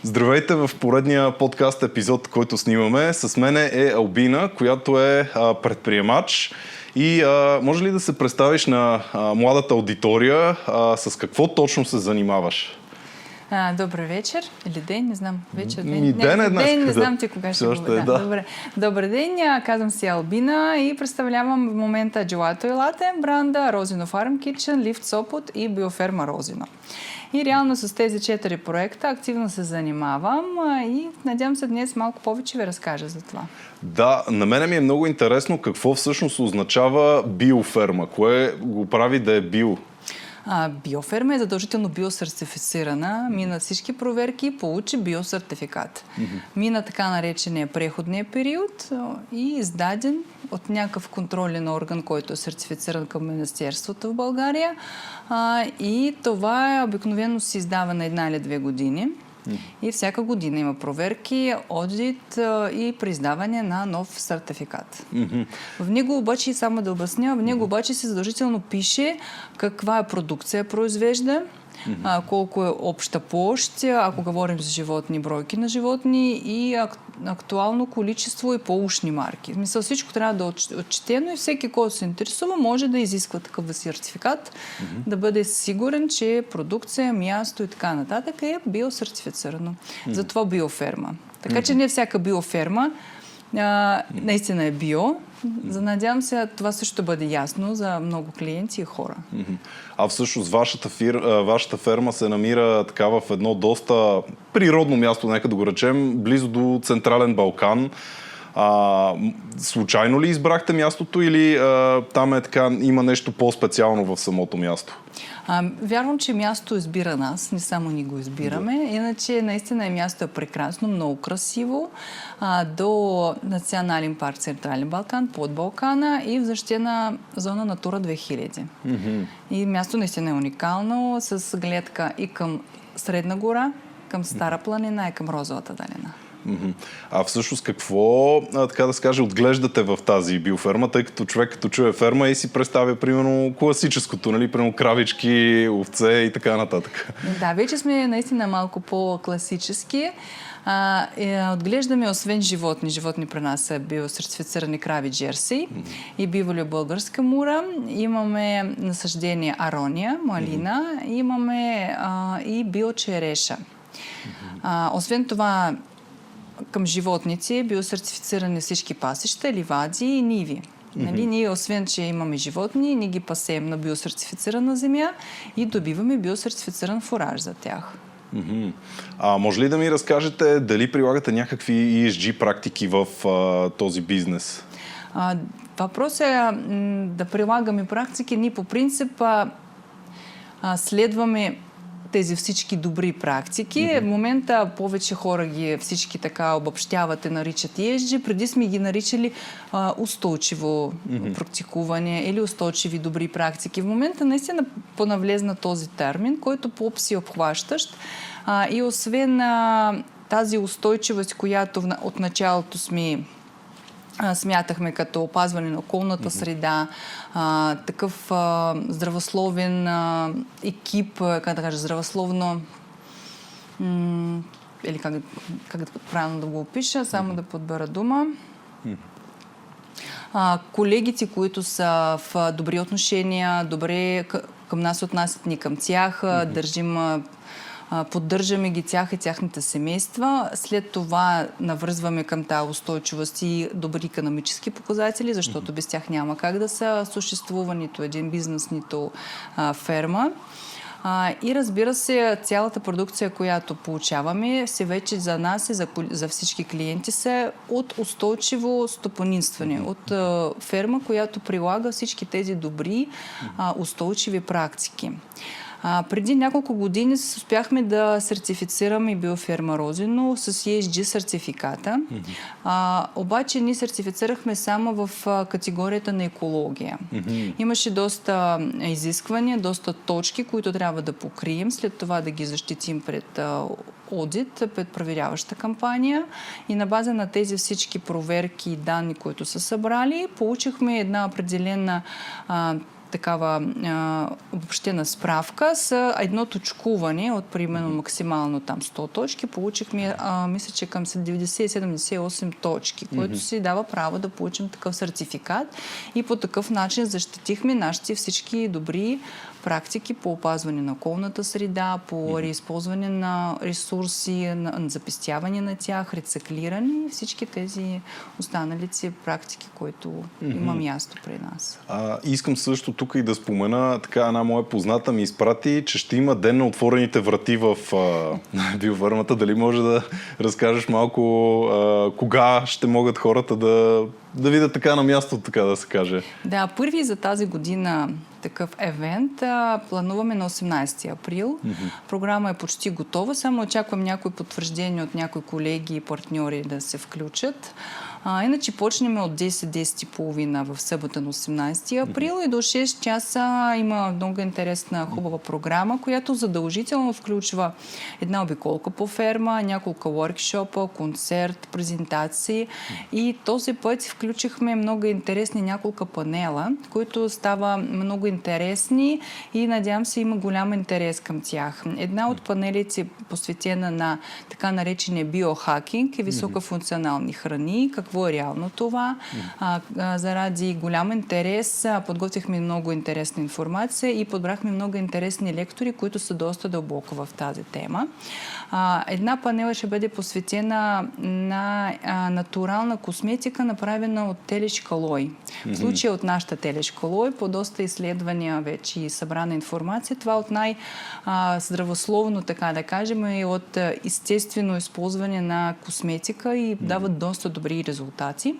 Здравейте в поредния подкаст епизод, който снимаме. С мен е Албина, която е предприемач. И може ли да се представиш на младата аудитория с какво точно се занимаваш? Добър вечер или ден, не знам. Вечер, ден. Ден, не знам ти кога ще го. Да. Добър ден, казвам се Албина и представлявам в момента Gelato и Latte, бранда Розино Farm Kitchen, Lift Sopot и Биоферма Розино. И реално с тези 4 проекта активно се занимавам и надявам се днес малко повече ви разкажа за това. Да, на мен ми е много интересно какво всъщност означава биоферма. Кое го прави да е био? Биоферма е задължително биосертифицирана, мина всички проверки, получи биосертификат. Мина така наречения преходния период и издаден от някакъв контролен орган, който е сертифициран към Министерството в България. И това е обикновено се издава на 1 или 2 години. И всяка година има проверки, одит и признаване на нов сертификат. В него обаче, само да обясня, в него обаче се задължително пише каква продукция произвежда, колко е обща площ, ако говорим за животни, бройки на животни и актуално количество и по-ушни марки. В смисъл, всичко трябва да е отчетено и всеки, който се интересува, може да изисква такъв сертификат, да бъде сигурен, че продукция, място и така нататък е биосертифицирано. Затова биоферма. Така че не всяка биоферма наистина е био. Надявам се това също бъде ясно за много клиенти и хора. А всъщност вашата ферма се намира така в едно доста природно място, нека да го речем, близо до Централен Балкан. Случайно ли избрахте мястото или там има нещо по-специално в самото място? Вярвам, че място избира нас, не само ни го избираме. Да. Иначе наистина място е прекрасно, много красиво. До Национален парк Централен Балкан, под Балкана и в защитена зона Натура 2000. И място наистина е уникално, с гледка и към Средна гора, към Стара планина и към Розовата долина. А всъщност какво, така да се каже, отглеждате в тази биоферма, тъй като човек като чуе ферма и си представя примерно класическото, нали, примерно кравички, овце и така нататък. Да, вече сме наистина малко по-класически. Отглеждаме освен животни при нас са биосертифицирани крави джерси и биволи българска мура. Имаме насъждение арония, малина, имаме и биочереша. Освен това, към животници биосертифицирани всички пасища, ливади и ниви. Нали? Ние, освен, че имаме животни, ние ги пасеем на биосертифицирана земя и добиваме биосертифициран фураж за тях. Може ли да ми разкажете дали прилагате някакви ESG практики в този бизнес? Въпросът е да прилагаме практики. Ние по принцип следваме тези всички добри практики. В момента повече хора ги всички така обобщяват и наричат ESG. Преди сме ги наричали устойчиво практикуване или устойчиви добри практики. В момента наистина понавлезна този термин, който по-обси обхващащ. И освен тази устойчивост, която от началото смятахме като опазване на околната среда, такъв здравословен екип, как да кажа, здравословно, или как правилно да го опиша, само да подбера дума. Колегите, които са в добри отношения, добре към нас отнасят ни към тях, държим, поддържаме ги тях и тяхните семейства. След това навързваме към тази устойчивост и добри икономически показатели, защото без тях няма как да се съществува нито един бизнес, нито ферма. И разбира се, цялата продукция, която получаваме, се вече за нас и за всички клиенти са от устойчиво стопанинстване, от ферма, която прилага всички тези добри устойчиви практики. Преди няколко години успяхме да сертифицираме биоферма Розино с ESG сертификата. Обаче ние сертифицирахме само в категорията на екология. Имаше доста изисквания, доста точки, които трябва да покрием, след това да ги защитим пред одит, пред проверяваща кампания. И на база на тези всички проверки и данни, които са събрали, получихме една определена такава обобщена справка с едно точкуване от примерно максимално там 100 точки. Получихме, мисля, че към 90-78 точки, което си дава право да получим такъв сертификат и по такъв начин защитихме нашите всички добри практики по опазване на околната среда, по използване на ресурси, на запестяване на тях, рециклиране и всички тези останалици практики, които има място при нас. Искам също тук и да спомена, така една моя позната ми изпрати, че ще има ден на отворените врати в биофермата. Дали може да разкажеш малко кога ще могат хората да видят така на място, така да се каже? Да, първи за тази година такъв евент плануваме на 18 април. Програма е почти готова, само очаквам някои потвърждения от някои колеги и партньори да се включат. Иначе почнем от 10-10:30 в събота на 18 април и до 6 часа има много интересна, хубава програма, която задължително включва една обиколка по ферма, няколко воркшопа, концерт, презентации и този път включихме много интересни няколко панела, които става много интересни и надявам се има голям интерес към тях. Една от панелите посветена на така наречения биохакинг и високофункционални храни. Какво е реално това? Заради голям интерес подготвихме много интересна информация и подбрахме много интересни лектори, които са доста дълбоко в тази тема. Една панела ще бъде посветена на натурална косметика, направена от телешка лой. В случая от нашата телешка лой, по доста изследвания вече и събрана информация, това от най-здравословно, така да кажем, и от естествено използване на косметика и дават доста добри резултати.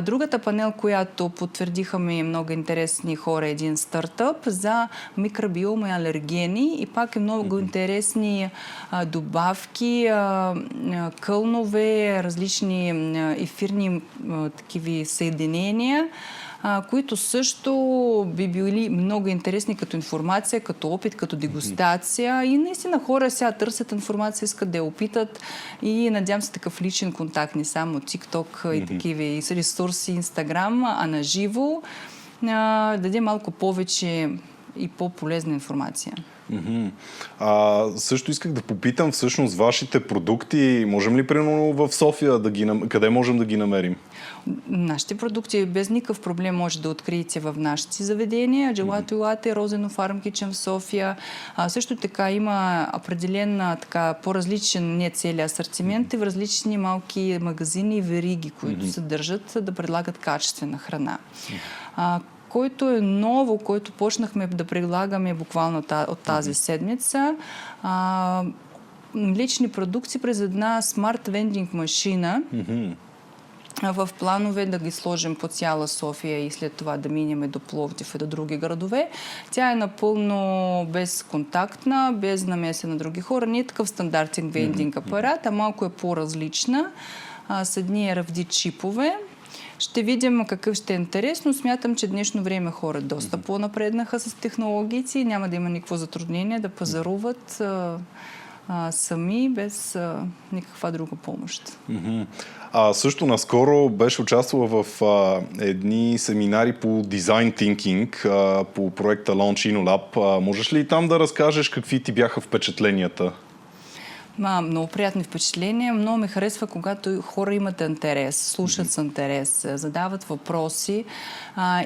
Другата панел, която потвърдиха ми много интересни хора, един стартъп за микробиома и алергени и пак е много интересни добавки, кълнове, различни ефирни такива съединения, които също би били много интересни като информация, като опит, като дегустация. И наистина хора сега търсят информация, искат да я опитат и надявам се такъв личен контакт, не само TikTok и такива ресурси, Instagram, а на живо, даде малко повече и по-полезна информация. Също исках да попитам всъщност вашите продукти, можем ли примерно в София къде можем да ги намерим? Нашите продукти без никакъв проблем може да откриете в нашите заведения. Gelato Latte, Розено Farm Kitchen в София. Също така има определен по-различен, не целият асортимент, и в различни малки магазини и вериги, които се държат да предлагат качествена храна. Който е ново, който почнахме да предлагаме буквално от тази седмица. Лични продукти през една смарт вендинг машина. В планове да ги сложим по цяла София и след това да минем до Пловдив и до други градове. Тя е напълно безконтактна, без намеса на други хора. Не е такъв стандартен вендинг апарат, а малко е по-различна. С едни равди чипове. Ще видим какъв ще е интерес, но смятам, че днешно време хора доста по-напреднаха с технологиите и няма да има никакво затруднение да пазаруват сами, без никаква друга помощ. Също наскоро беше участвала в едни семинари по Design Thinking по проекта Launch InnoLab. Можеш ли там да разкажеш какви ти бяха впечатленията? Много приятни впечатления. Много ме харесва, когато хора имат интерес, слушат с интерес, задават въпроси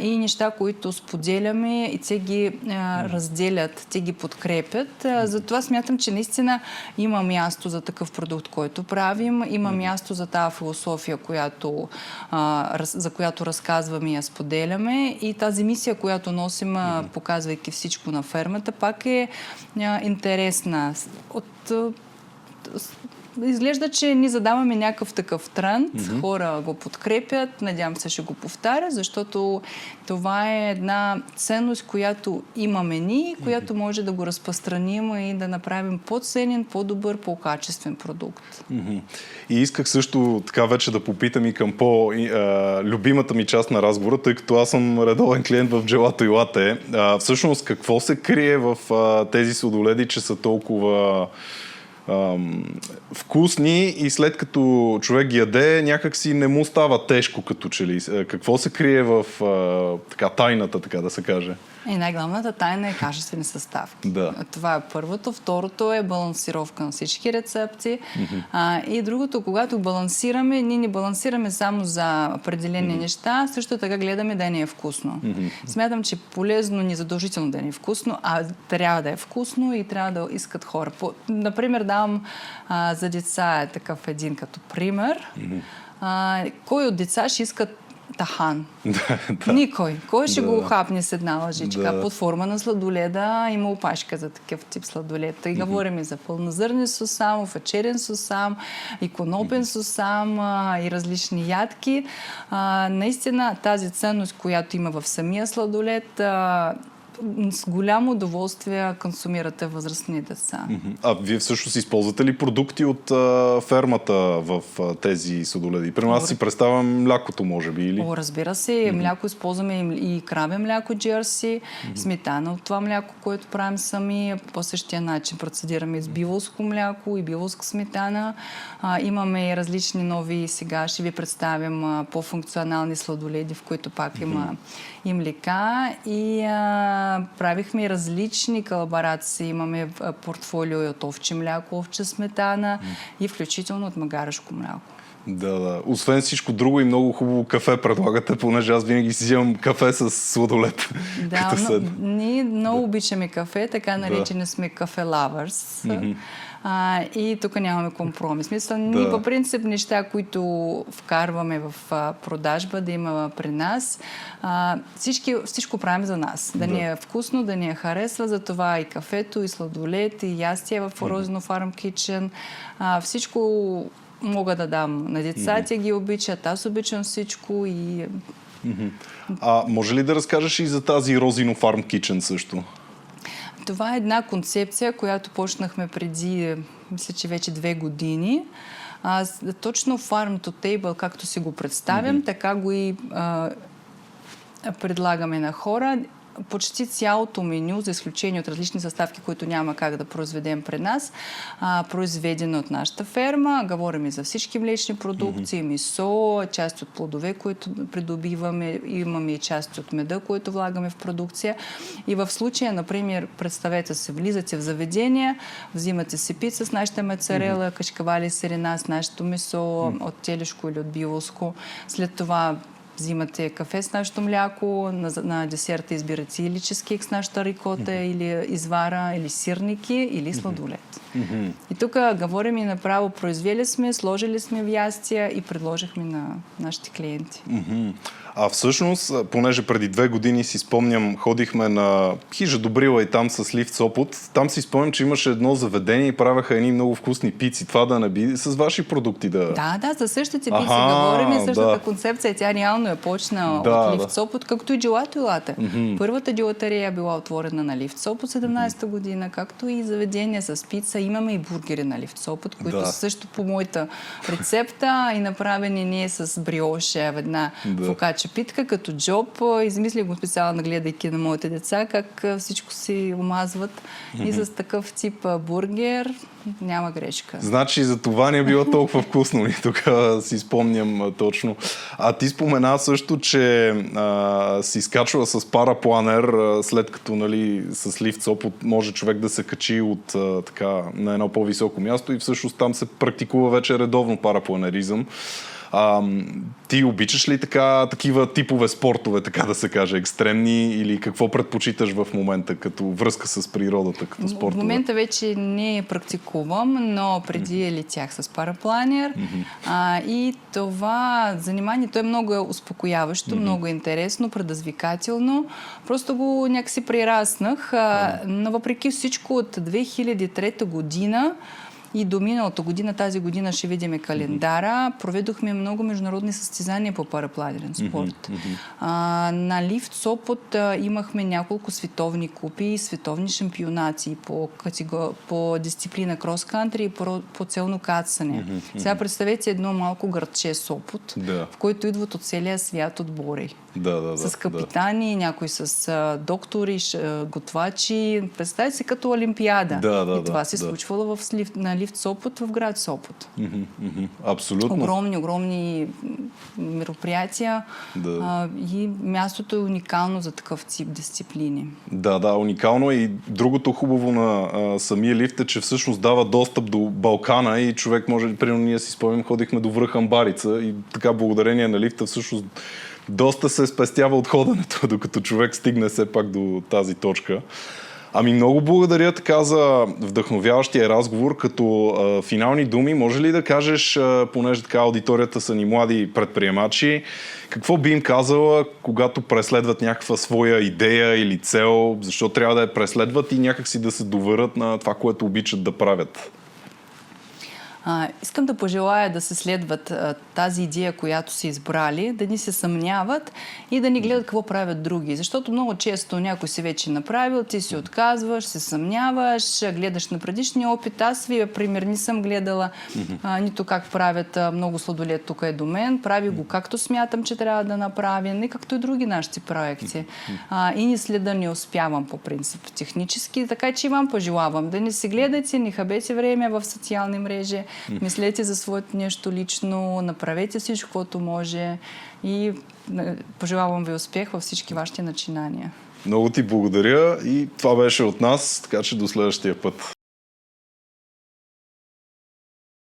и неща, които споделяме и те ги разделят, те ги подкрепят. Затова смятам, че наистина има място за такъв продукт, който правим. Има място за тази философия, за която разказваме и я споделяме. И тази мисия, която носим, показвайки всичко на фермата, пак е интересна. Изглежда, че ни задаваме някакъв такъв тренд, хора го подкрепят, надявам се ще го повтаря, защото това е една ценност, която имаме ние, която може да го разпространим и да направим по-ценен, по-добър, по-качествен продукт. И исках също така вече да попитам и към по-любимата ми част на разговора, тъй като аз съм редовен клиент в Gelato Latte. Всъщност какво се крие в тези сладоледи, че са толкова вкусни и след като човек ги яде, някак си не му става тежко като че ли. Какво се крие в така, тайната, така да се каже? И най-главната тайна е качествени съставки. Да. Това е първото. Второто е балансировка на всички рецепти. И другото, когато балансираме, ние не балансираме само за определени неща, също така гледаме да ни е вкусно. Смятам, че полезно не задължително да ни е вкусно, а трябва да е вкусно и трябва да искат хора. Например, давам за деца такъв един като пример. Кой от деца ще искат тахан? Никой. Кой ще го хапне с една лъжичка? Под форма на сладоледа има опашка за такъв тип сладолед. И говорим и за пълнозърнен сусам, вечерен сусам, и конопен сусам, и различни ядки. Наистина тази ценност, която има в самия сладолед, с голямо удоволствие консумирате възрастни деца. А вие всъщност използвате ли продукти от фермата в тези сладоледи? При нас си представям млякото, може би, или? Разбира се, мляко използваме и краве мляко джерси, сметана от това мляко, което правим сами. По същия начин процедираме с биволско мляко и биволска сметана. Имаме и различни нови, сега ще ви представим по-функционални сладоледи, в които пак има и млека. И правихме различни колаборации. Имаме портфолио и от овче мляко, овче сметана и включително от магарешко мляко. Да. Освен всичко друго и много хубаво кафе предлагате, понеже аз винаги си взимам кафе с сладолед. Да, ние много обичаме кафе, така наречени сме кафе лавърс. И тук нямаме компромис. Мисля, ние по принцип неща, които вкарваме в продажба, да има при нас, всичко правим за нас. Да ни е вкусно, да ни е харесва, за това и кафето, и сладолед, и ястия в Розенов Farm Kitchen. Всичко мога да дам на децата, ги обичат, аз обичам всичко и... Може ли да разкажеш и за тази Розенов Farm Kitchen също? Това е една концепция, която почнахме преди, мисля, че вече 2 години. Точно Farm to Table, както си го представям, така го и предлагаме на хора. Почти цялото меню, за изключение от различни съставки, които няма как да произведем пред нас, произведено от нашата ферма. Говорим и за всички млечни продукти, месо, части от плодове, които придобиваме, имаме и части от меда, които влагаме в продукция. И в случая, например, представете се, влизате в заведение, взимате си пица с нашата моцарела, кашкавали сирена с нашето месо от телешко или от биволско. След това взимате кафе с нашето мляко, на десерта избирате или чизкейк с нашата рикота, или извара, или сирники, или сладолед. И тук говорим и направо, произвели сме, сложили сме в ястия и предложихме на нашите клиенти. А всъщност, понеже преди 2 години си спомням, ходихме на Хижа Добрила и там с Ливт Сопот, там си спомням, че имаше едно заведение и правеха едни много вкусни пици. Това да не би с ваши продукти да... Да, за същите пици говорим и същата концепция. Тя реално е почна от Ливт Сопот, както и Джелато и лате. Първата джелатерия била отворена на Ливт Сопот 17-та година, както и заведение с пица. Имаме и бургери на Ливт Сопот, които са също по моята рецепта и направени ние с бриоше, една фокача питка, като джоб. Измислих го специално, гледайки на моите деца, как всичко си омазват. И с такъв тип бургер няма грешка. Значи за това не е било толкова вкусно. И тук си спомням точно. А ти спомена също, че си скачва с парапланер, след като с Ливт Сопот може човек да се качи от на едно по-високо място и всъщност там се практикува вече редовно парапланеризъм. Ти обичаш ли такива типове спортове, така да се каже, екстремни, или какво предпочиташ в момента като връзка с природата, като спортове? В момента вече не практикувам, но преди летях с парапланер. И това заниманието е много успокояващо, много интересно, предизвикателно. Просто го някакси прираснах. Но въпреки всичко от 2003 година и до миналата година, тази година ще видим календара, проведохме много международни състезания по парапланерен спорт. На Ливт Сопот имахме няколко световни купи и световни шампионати по дисциплина крос-кантри и по целно кацане. Сега представете едно малко градче Сопот, в който идват от целия свят отбори. С капитани, някои с доктори, готвачи. Представете се като олимпиада. И това се случвало на лифт Сопот в град Сопот. Абсолютно. Огромни мероприятия. И мястото е уникално за такъв тип дисциплини. Да, уникално е. И другото хубаво на самия лифт е, че всъщност дава достъп до Балкана и човек може, примерно ние си спомням, ходихме до връх Амбарица и така благодарение на лифта всъщност доста се спестява от ходенето, докато човек стигне все пак до тази точка. Ами много благодаря така за вдъхновяващия разговор. Като финални думи, може ли да кажеш, понеже така аудиторията са ни млади предприемачи, какво би им казала, когато преследват някаква своя идея или цел, защо трябва да я преследват и някакси да се доверят на това, което обичат да правят? Искам да пожелая да се следват тази идея, която са избрали, да ни се съмняват и да ни гледат какво правят други. Защото много често някой си вече направил, ти си отказваш, се съмняваш, гледаш на предишния опит. Аз ви, пример, не съм гледала нито как правят много сладолет тук е до мен. Прави го както смятам, че трябва да направя, не както и други нашите проекти. И не следа не успявам по принцип технически, така че и вам пожелавам да не се гледате, не хабете време в социални мрежи. Мислете за своето нещо лично, направете всичко, което може и пожелавам ви успех във всички вашите начинания. Много ти благодаря и това беше от нас, така че до следващия път.